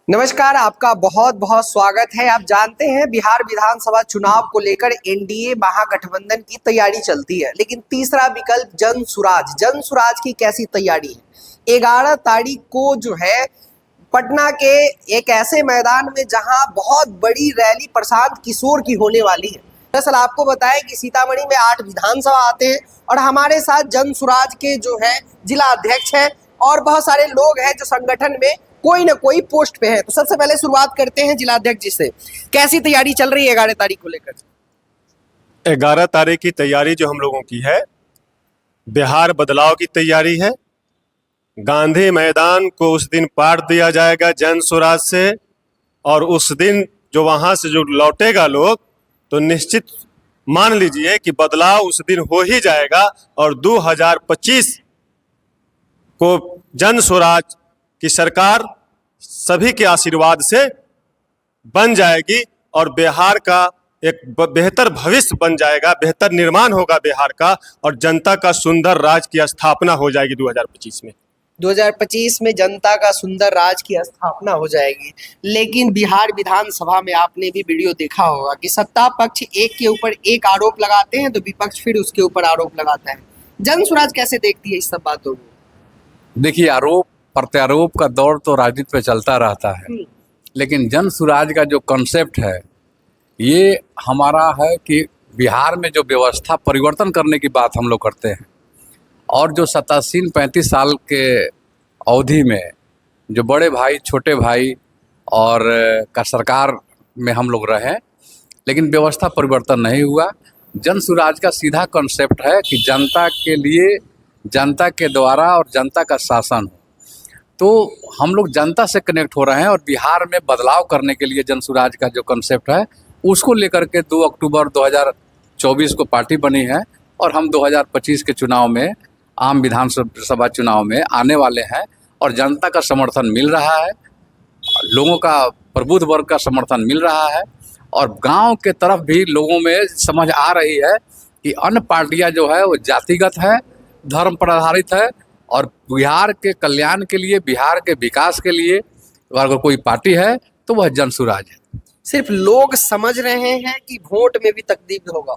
नमस्कार, आपका बहुत बहुत स्वागत है। आप जानते हैं बिहार विधानसभा चुनाव को लेकर एनडीए महागठबंधन की तैयारी चलती है, लेकिन तीसरा विकल्प जन सुराज की कैसी तैयारी है। 11 तारीख को जो है पटना के एक ऐसे मैदान में जहां बहुत बड़ी रैली प्रशांत किशोर की होने वाली है। दरअसल आपको बताएं कि सीतामढ़ी में 8 विधानसभा आते हैं और हमारे साथ जन सुराज के जो है जिला अध्यक्ष हैं और बहुत सारे लोग हैं जो संगठन में कोई ना कोई पोस्ट पे है। तो सबसे पहले शुरुआत करते हैं जिला अध्यक्ष जी से। कैसी तैयारी चल रही है 11 तारीख को लेकर? 11 तारीख की तैयारी जो हम लोगों की है, बिहार बदलाव की तैयारी है। गांधी मैदान को उस दिन पाट दिया जाएगा जन सुराज से, और उस दिन जो वहां से जो लौटेगा लोग, तो निश्चित मान लीजिए कि बदलाव उस दिन हो ही जाएगा और 2025 को जन सुराज की सरकार सभी के आशीर्वाद से बन जाएगी और बिहार का एक बेहतर भविष्य बन जाएगा, बेहतर निर्माण होगा बिहार का, और जनता का सुंदर राज की स्थापना हो जाएगी 2025 में। 2025 में जनता का सुंदर राज की स्थापना हो जाएगी। लेकिन बिहार विधानसभा में आपने भी वीडियो देखा होगा कि सत्ता पक्ष एक के ऊपर एक आरोप लगाते हैं तो विपक्ष फिर उसके ऊपर आरोप लगाता है। जन सुराज कैसे देखती है इस सब बातों को? देखिए, आरोप प्रत्यारोप का दौर तो राजनीति पे चलता रहता है, लेकिन जन सुराज का जो कॉन्सेप्ट है ये हमारा है कि बिहार में जो व्यवस्था परिवर्तन करने की बात हम लोग करते हैं, और जो 37-35 साल के अवधि में जो बड़े भाई छोटे भाई और का सरकार में हम लोग रहे, लेकिन व्यवस्था परिवर्तन नहीं हुआ। जन सुराज का सीधा कॉन्सेप्ट है कि जनता के लिए, जनता के द्वारा और जनता का शासन हो। तो हम लोग जनता से कनेक्ट हो रहे हैं और बिहार में बदलाव करने के लिए जन सुराज का जो कॉन्सेप्ट है उसको लेकर के 2 अक्टूबर 2024 को पार्टी बनी है, और हम 2025 के चुनाव में, आम विधानसभा चुनाव में आने वाले हैं, और जनता का समर्थन मिल रहा है, लोगों का प्रबुद्ध वर्ग का समर्थन मिल रहा है, और गांव के तरफ भी लोगों में समझ आ रही है कि अन्य पार्टियां जो है वो जातिगत है, धर्म पर आधारित है, और बिहार के कल्याण के लिए, बिहार के विकास के लिए अगर कोई पार्टी है तो वह जन सुराज है। सिर्फ लोग समझ रहे हैं कि वोट में भी तकदीर होगा?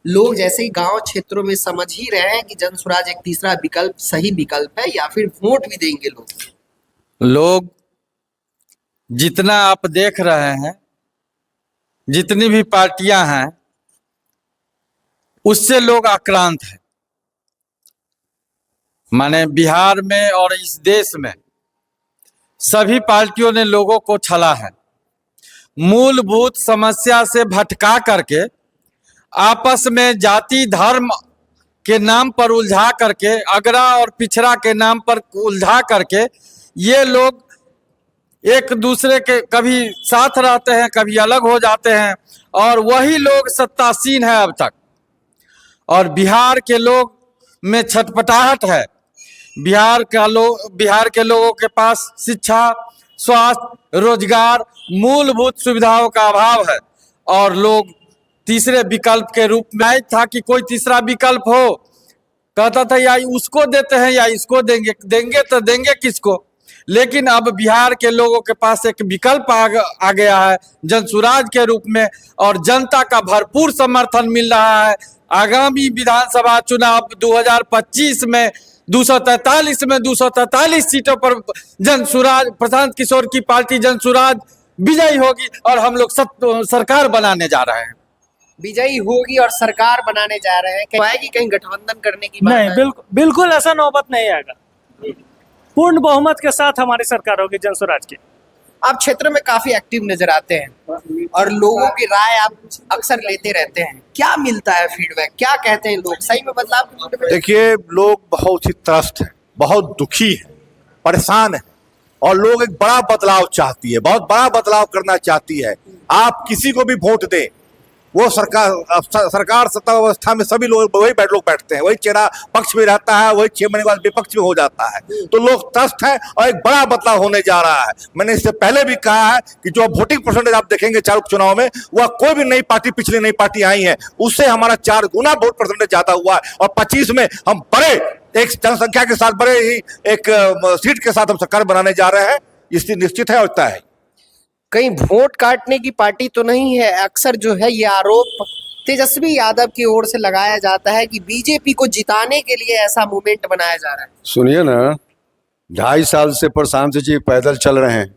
लोग जैसे ही गांव क्षेत्रों में समझ ही रहे हैं कि जन सुराज एक तीसरा विकल्प सही विकल्प है, या फिर वोट भी देंगे लोग जितना आप देख रहे हैं, जितनी भी पार्टियां हैं, उससे लोग आक्रांत हैं। माने बिहार में और इस देश में सभी पार्टियों ने लोगों को छला है, मूलभूत समस्या से भटका करके आपस में जाति धर्म के नाम पर उलझा करके, अगड़ा और पिछड़ा के नाम पर उलझा करके ये लोग एक दूसरे के कभी साथ रहते हैं, कभी अलग हो जाते हैं, और वही लोग सत्तासीन है अब तक। और बिहार के लोग में छटपटाहट है। बिहार के लोगों के पास शिक्षा, स्वास्थ्य, रोजगार, मूलभूत सुविधाओं का अभाव है, और लोग तीसरे विकल्प के रूप में था कि कोई तीसरा विकल्प हो, कहता था या उसको देते हैं या इसको देंगे तो देंगे किसको। लेकिन अब बिहार के लोगों के पास एक विकल्प आ गया है जन सुराज के रूप में, और जनता का भरपूर समर्थन मिल रहा है। आगामी विधानसभा चुनाव 2025 में 243 सीटों पर जन सुराज, प्रशांत किशोर की पार्टी जन सुराज विजयी होगी, और हम लोग सरकार बनाने जा रहे हैं। विजयी होगी और सरकार बनाने जा रहे हैं। आएगी कहीं गठबंधन करने की बात? नहीं, बिल्कुल ऐसा नौबत नहीं आएगा। पूर्ण बहुमत के साथ हमारी सरकार होगी जन सुराज की। आप क्षेत्र में काफी एक्टिव नजर आते हैं और लोगों की राय आप अक्सर लेते रहते हैं। क्या मिलता है फीडबैक? क्या कहते हैं लोग? सही में बदलाव की ज़रूरत है? देखिए, लोग बहुत ही त्रस्त हैं, बहुत दुखी हैं, परेशान हैं, और लोग एक बड़ा बदलाव चाहती है, बहुत बड़ा बदलाव करना चाहती है। आप किसी को भी वोट दें, वो सरकार सत्ता व्यवस्था में सभी लोग वही लोग बैठते हैं, वही चेहरा पक्ष में रहता है, वही 6 महीने बाद विपक्ष में हो जाता है। तो लोग त्रस्त हैं और एक बड़ा बदलाव होने जा रहा है। मैंने इससे पहले भी कहा है कि जो वोटिंग परसेंटेज आप देखेंगे चालू चुनाव में, वह कोई भी नई पार्टी, पिछली नई पार्टी आई है उससे हमारा 4 गुना वोट परसेंटेज ज्यादा हुआ है, और 25 में हम बड़े एक जनसंख्या के साथ, बड़े ही एक सीट के साथ हम सरकार बनाने जा रहे हैं। स्थिति निश्चित है और तय है। कहीं वोट काटने की पार्टी तो नहीं है? अक्सर जो है ये आरोप तेजस्वी यादव की ओर से लगाया जाता है कि बीजेपी को जिताने के लिए ऐसा मूवमेंट बनाया जा रहा है। सुनिए ना, 2.5 साल से प्रशांत जी पैदल चल रहे हैं,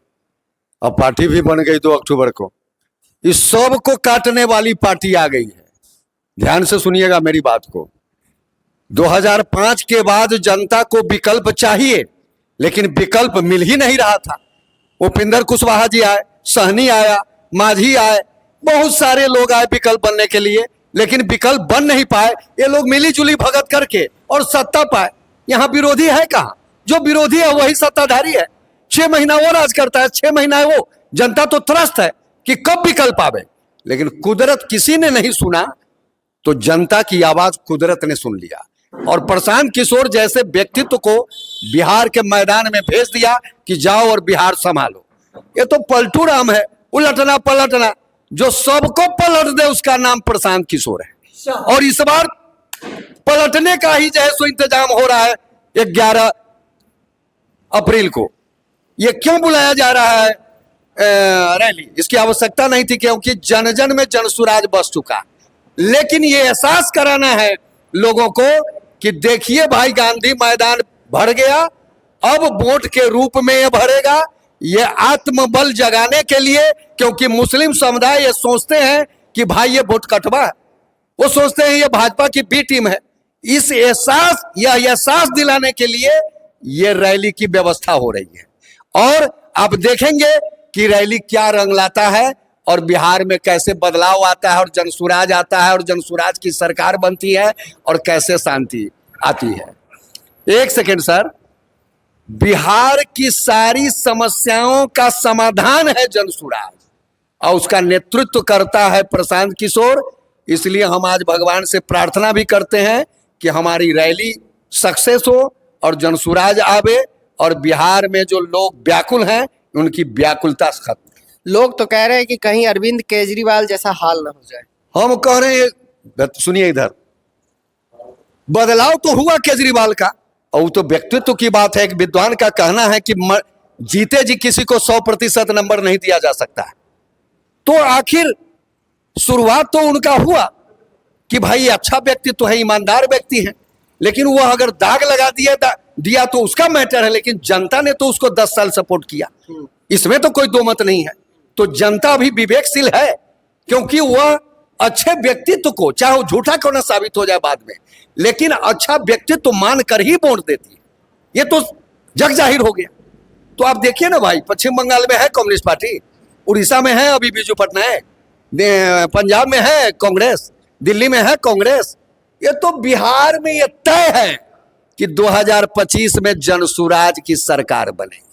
अब पार्टी भी बन गई 2 अक्टूबर को। इस सब को काटने वाली पार्टी आ गई है। ध्यान से सुनिएगा मेरी बात को। 2005 के बाद जनता को विकल्प चाहिए, लेकिन विकल्प मिल ही नहीं रहा था। उपेंद्र कुशवाहा जी आए, सहनी आया, माझी आए, बहुत सारे लोग आए विकल्प बनने के लिए, लेकिन विकल्प बन नहीं पाए। ये लोग मिली जुली भगत करके और सत्ता पाए। यहाँ विरोधी है कहाँ? जो विरोधी है वही सत्ताधारी है। 6 महीना वो राज करता है, 6 महीना वो। जनता तो त्रस्त है कि कब विकल्प आवे, लेकिन कुदरत किसी ने नहीं सुना, तो जनता की आवाज कुदरत ने सुन लिया और प्रशांत किशोर जैसे व्यक्तित्व को बिहार के मैदान में भेज दिया कि जाओ और बिहार संभालो। ये तो पलटू राम है, उलटना पलटना। जो सबको पलट दे उसका नाम प्रशांत किशोर है। और इस बार पलटने का ही जो है सो इंतजाम हो रहा है 11 अप्रैल को। ये क्यों बुलाया जा रहा है रैली? इसकी आवश्यकता नहीं थी, क्योंकि जन जन में जनसुराज बस चुका। लेकिन ये एहसास कराना है लोगों को कि देखिए भाई, गांधी मैदान भर गया, अब वोट के रूप में ये भरेगा। ये आत्मबल जगाने के लिए, क्योंकि मुस्लिम समुदाय ये सोचते हैं कि भाई ये वोट कटवा है, वो सोचते हैं ये भाजपा की बी टीम है। इस एहसास दिलाने के लिए ये रैली की व्यवस्था हो रही है। और आप देखेंगे कि रैली क्या रंग लाता है और बिहार में कैसे बदलाव आता है और जनसुराज आता है और जनसुराज की सरकार बनती है और कैसे शांति आती है। एक सेकेंड सर, बिहार की सारी समस्याओं का समाधान है जनसुराज और उसका नेतृत्व करता है प्रशांत किशोर। इसलिए हम आज भगवान से प्रार्थना भी करते हैं कि हमारी रैली सक्सेस हो और जनसुराज आवे और बिहार में जो लोग व्याकुल हैं उनकी व्याकुलता खत्म। लोग तो कह रहे हैं कि कहीं अरविंद केजरीवाल जैसा हाल ना हो जाए। हम कह रहे हैं, सुनिए इधर, बदलाव तो हुआ केजरीवाल का, और तो व्यक्तित्व की बात है। एक विद्वान का कहना है कि जीते जी किसी को 100% नंबर नहीं दिया जा सकता है। तो आखिर शुरुआत तो उनका हुआ कि भाई अच्छा व्यक्तित्व है, ईमानदार व्यक्ति है, लेकिन वो अगर दाग लगा दिया तो उसका मैटर है, लेकिन जनता ने तो उसको 10 साल सपोर्ट किया, इसमें तो कोई दो मत नहीं है। तो जनता भी विवेकशील है, क्योंकि वह अच्छे व्यक्तित्व को, चाहे वो झूठा क्यों ना साबित हो जाए बाद में, लेकिन अच्छा व्यक्तित्व मान कर ही वोट देती है। ये तो जग जाहिर हो गया। तो आप देखिए ना भाई, पश्चिम बंगाल में है कम्युनिस्ट पार्टी, उड़ीसा में है अभी बीजू पटनायक, पंजाब में है कांग्रेस, दिल्ली में है कांग्रेस। ये तो बिहार में ये तय है कि 2025 में जनसुराज की सरकार बनेगी।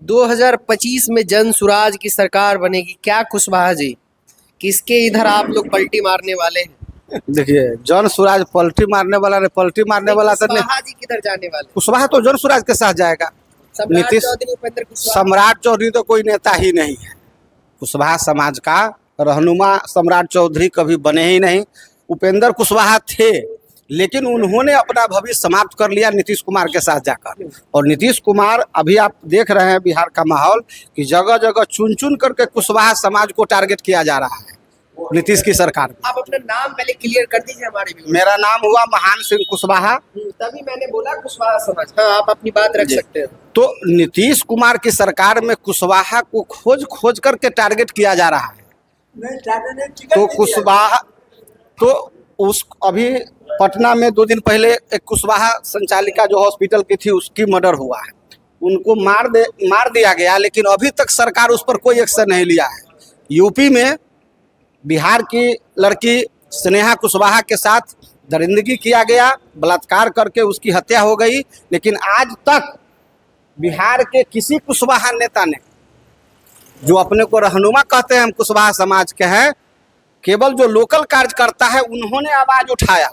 2025 में जनसुराज की सरकार बनेगी। क्या कुशवाहा जी, किसके इधर आप लोग पलटी मारने वाले हैं? देखिए, जनसुराज पलटी मारने वाला ने पलटी मारने वाला तो नहीं। कुशवाहा जी किधर जाने वाले? कुशवाहा तो जनसुराज के साथ जाएगा। सम्राट चौधरी, उपेंद्र कुशवाहा। सम्राट चौधरी तो कोई नेता ही नहीं है। कुशवाहा समाज का रहनुमा सम्राट चौधरी कभी बने ही नहीं। उपेंद्र कुशवाहा थे, लेकिन उन्होंने अपना भविष्य समाप्त कर लिया नीतीश कुमार के साथ जाकर। और नीतीश कुमार, अभी आप देख रहे हैं बिहार का माहौल कि जगह जगह चुन चुन करके कुशवाहा समाज को टारगेट किया जा रहा है नीतीश की सरकार में। आप अपना नाम पहले क्लियर कर दीजिए हमारे भी। मेरा नाम हुआ महान सिंह कुशवाहा। तभी मैंने बोला कुशवाहा समाज। हाँ, आप अपनी बात रख सकते हैं। तो नीतीश कुमार की सरकार में कुशवाहा को खोज खोज करके टारगेट किया जा रहा है। तो कुशवाहा तो उस अभी पटना में 2 दिन पहले एक कुशवाहा संचालिका जो हॉस्पिटल की थी उसकी मर्डर हुआ है। उनको मार दिया गया, लेकिन अभी तक सरकार उस पर कोई एक्शन नहीं लिया है। यूपी में बिहार की लड़की स्नेहा कुशवाहा के साथ दरिंदगी किया गया, बलात्कार करके उसकी हत्या हो गई, लेकिन आज तक बिहार के किसी कुशवाहा नेता ने, जो अपने को रहनुमा कहते हैं हम कुशवाहा समाज के हैं, केवल जो लोकल कार्यकर्ता है उन्होंने आवाज उठाया,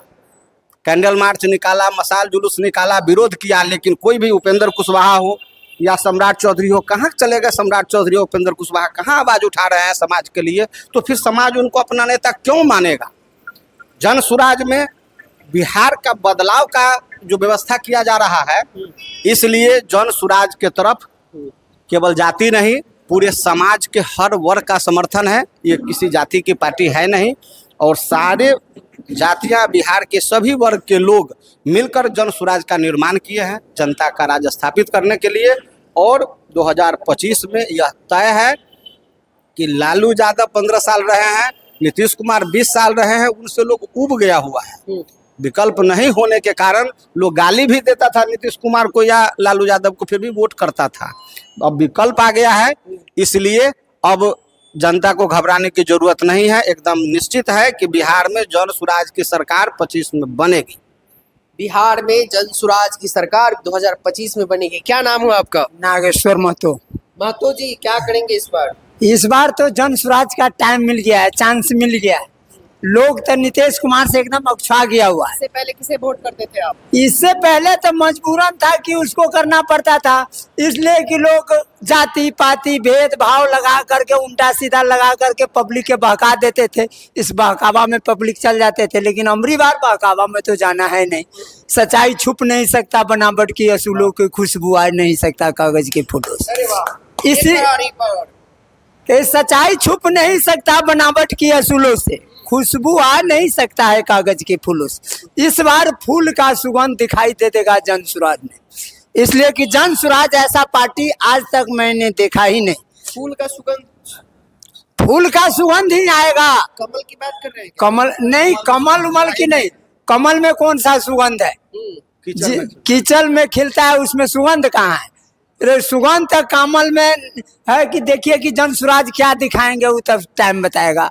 कैंडल मार्च निकाला, मसाल जुलूस निकाला, विरोध किया, लेकिन कोई भी उपेंद्र कुशवाहा हो या सम्राट चौधरी हो, कहाँ चले गए सम्राट चौधरी हो, उपेंद्र कुशवाहा कहाँ आवाज उठा रहे हैं समाज के लिए? तो फिर समाज उनको अपना नेता क्यों मानेगा? जनसुराज में बिहार का बदलाव का जो व्यवस्था किया जा रहा है, इसलिए जनसुराज के तरफ केवल जाति नहीं, पूरे समाज के हर वर्ग का समर्थन है। ये किसी जाति की पार्टी है नहीं, और सारे जातियां, बिहार के सभी वर्ग के लोग मिलकर जन स्वराज का निर्माण किए हैं, जनता का राज स्थापित करने के लिए। और 2025 में यह तय है कि लालू यादव 15 साल रहे हैं, नीतीश कुमार 20 साल रहे हैं, उनसे लोग उब गया हुआ है। विकल्प नहीं होने के कारण लोग गाली भी देता था नीतीश कुमार को या लालू यादव को, फिर भी वोट करता था। अब विकल्प आ गया है, इसलिए अब जनता को घबराने की जरूरत नहीं है। एकदम निश्चित है कि बिहार में जन स्वराज की सरकार 25 में बनेगी। बिहार में जन स्वराज की सरकार 2025 में बनेगी। क्या नाम हुआ आपका? नागेश्वर महतो। महतो जी, क्या करेंगे इस बार? इस बार तो जन स्वराज का टाइम मिल गया है, चांस मिल गया है। लोग तो नीतीश कुमार से एकदम अकछा गया हुआ है। इससे पहले किसे वोट करते थे आप? इससे पहले तो मजबूरन था कि उसको करना पड़ता था, इसलिए कि लोग जाति पाति भेदभाव लगा करके, उल्टा सीधा लगा करके पब्लिक के बहका देते थे। इस बहकावा में पब्लिक चल जाते थे, लेकिन अमरी बार बहकावा में तो जाना है नहीं। सच्चाई छुप नहीं सकता, बनावट की असूलों की खुशबू आ नहीं सकता कागज के फोटो से। इसी सच्चाई छुप नहीं सकता बनावट की असूलों से, खुशबू आ नहीं सकता है कागज के फूलों से। इस बार फूल का सुगंध दिखाई दे देगा जन स्वराज में, इसलिए कि जन स्वराज ऐसा पार्टी आज तक मैंने देखा ही नहीं। फूल का सुगंध? फूल का सुगंध ही आएगा। कमल की बात कर रहे हैं? कमल नहीं, कमल उमल की नहीं। कमल में कौन सा सुगंध है? कीचड़ में खिलता है, उसमें सुगंध कहाँ है? सुगंध तक कमल में है कि देखिए कि जन स्वराज क्या दिखाएंगे, वो तब टाइम बताएगा।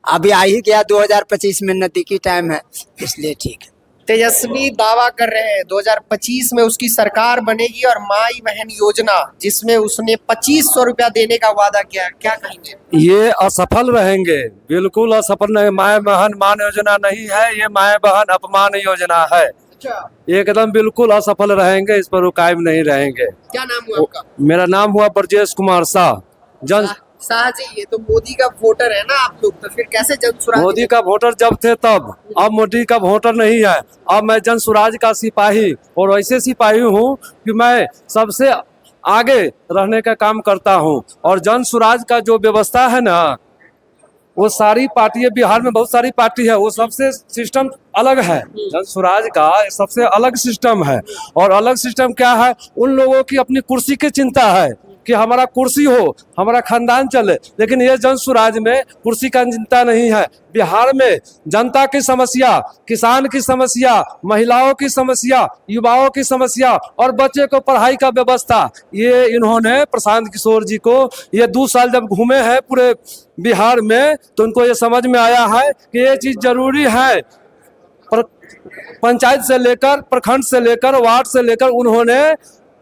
अभी आ ही गया 2025 में, नजदीकी टाइम है, इसलिए ठीक है। तेजस्वी दावा कर रहे हैं 2025 में उसकी सरकार बनेगी, और माई बहन योजना जिसमें उसने 2500 रुपया देने का वादा किया, क्या कहेंगे? ये असफल रहेंगे, बिल्कुल असफल नहीं। माए बहन मान योजना नहीं है, ये माए बहन अपमान योजना है। अच्छा, एकदम बिल्कुल असफल रहेंगे, इस पर वो कायम नहीं रहेंगे। क्या नाम हुआ आपका? मेरा नाम हुआ ब्रजेश कुमार शाह। जन शाह जी, ये तो मोदी का वोटर है ना आप लोग, तो फिर कैसे जन स्वराज? मोदी का वोटर जब थे तब, अब मोदी का वोटर नहीं है। अब मैं जन स्वराज का सिपाही, और ऐसे सिपाही हूँ कि मैं सबसे आगे रहने का काम करता हूँ। और जन स्वराज का जो व्यवस्था है ना, वो सारी पार्टियां, बिहार में बहुत सारी पार्टी है, वो सबसे सिस्टम अलग है। जन स्वराज का सबसे अलग सिस्टम है। और अलग सिस्टम क्या है? उन लोगों की अपनी कुर्सी की चिंता है कि हमारा कुर्सी हो, हमारा खानदान चले, लेकिन ये जन स्वराज में कुर्सी का चिंता नहीं है। बिहार में जनता की समस्या, किसान की समस्या, महिलाओं की समस्या, युवाओं की समस्या और बच्चे को पढ़ाई का व्यवस्था, ये इन्होंने प्रशांत किशोर जी को, ये 2 साल जब घूमे हैं पूरे बिहार में, तो उनको ये समझ में आया है कि ये चीज जरूरी है। पंचायत से लेकर, प्रखंड से लेकर, वार्ड से लेकर उन्होंने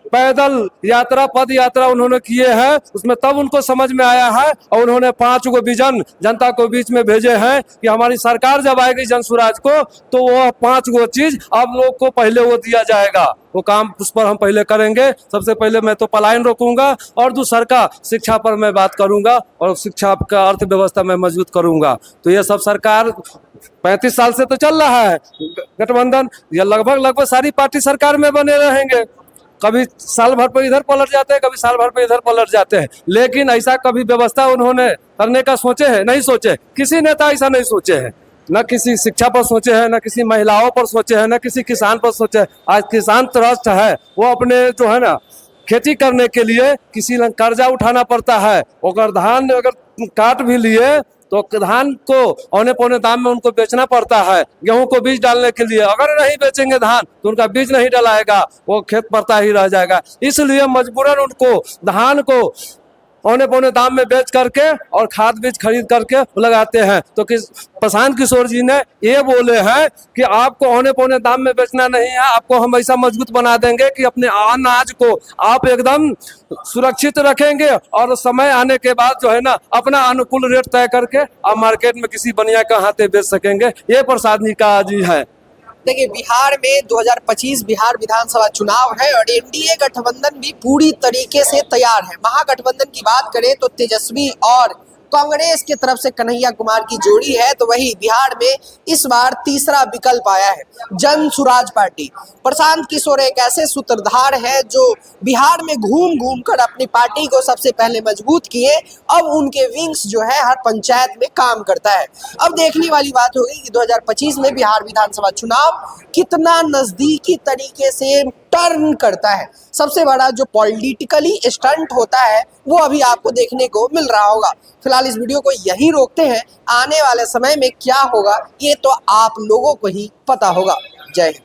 पैदल यात्रा, पद यात्रा उन्होंने किए हैं। उसमें तब उनको समझ में आया है, और उन्होंने 5 गो विजन जनता को बीच में भेजे हैं कि हमारी सरकार जब आएगी जन स्वराज को, तो वो 5 गो चीज आप लोग को पहले वो दिया जाएगा। वो काम उस पर हम पहले करेंगे। सबसे पहले मैं तो पलायन रोकूंगा, और दूसर का शिक्षा पर मैं बात करूंगा, और शिक्षा का अर्थव्यवस्था में मजबूत करूंगा। तो ये सब सरकार 35 साल से तो चल रहा है गठबंधन, ये लगभग सारी पार्टी सरकार में बने रहेंगे। कभी साल भर पर इधर पलट जाते हैं, कभी साल भर पर इधर पलट जाते हैं, लेकिन ऐसा कभी व्यवस्था उन्होंने करने का सोचे हैं? नहीं सोचे। किसी नेता ऐसा नहीं सोचे हैं, न किसी शिक्षा पर सोचे हैं, न किसी महिलाओं पर सोचे हैं, न किसी किसान पर सोचे हैं। आज किसान त्रस्त है, वो अपने जो है ना खेती करने के लिए किसी कर्जा उठाना पड़ता है। अगर धान अगर काट भी लिए तो धान को औने पौने दाम में उनको बेचना पड़ता है। गेहूं को बीज डालने के लिए अगर नहीं बेचेंगे धान, तो उनका बीज नहीं डलाएगा, वो खेत पड़ता ही रह जाएगा। इसलिए मजबूरन उनको धान को औने पौने दाम में बेच करके और खाद बीज खरीद करके लगाते हैं। तो प्रशांत किशोर जी ने ये बोले हैं कि आपको औने पौने दाम में बेचना नहीं है, आपको हम ऐसा मजबूत बना देंगे कि अपने अनाज को आप एकदम सुरक्षित रखेंगे, और समय आने के बाद जो है ना अपना अनुकूल रेट तय करके आप मार्केट में किसी बनिया का हाथे बेच सकेंगे। ये प्रसाद जी का जी है। देखिए, बिहार में 2025 बिहार विधानसभा चुनाव है, और एनडीए गठबंधन भी पूरी तरीके से तैयार है। महागठबंधन की बात करें तो तेजस्वी और कांग्रेस की तरफ से कन्हैया कुमार की जोड़ी है, तो वही बिहार में इस बार तीसरा विकल्प आया है, जन सुराज पार्टी। प्रशांत किशोर एक ऐसे सूत्रधार है जो बिहार में घूम घूम कर अपनी पार्टी को सबसे पहले मजबूत किए, अब उनके विंग्स जो है हर पंचायत में काम करता है। अब देखने वाली बात होगी कि 2025 में बिहार विधानसभा चुनाव कितना नजदीकी तरीके से टर्न करता है। सबसे बड़ा जो पॉलिटिकली स्टंट होता है वो अभी आपको देखने को मिल रहा होगा। फिलहाल इस वीडियो को यही रोकते हैं, आने वाले समय में क्या होगा ये तो आप लोगों को ही पता होगा। जय हिंद।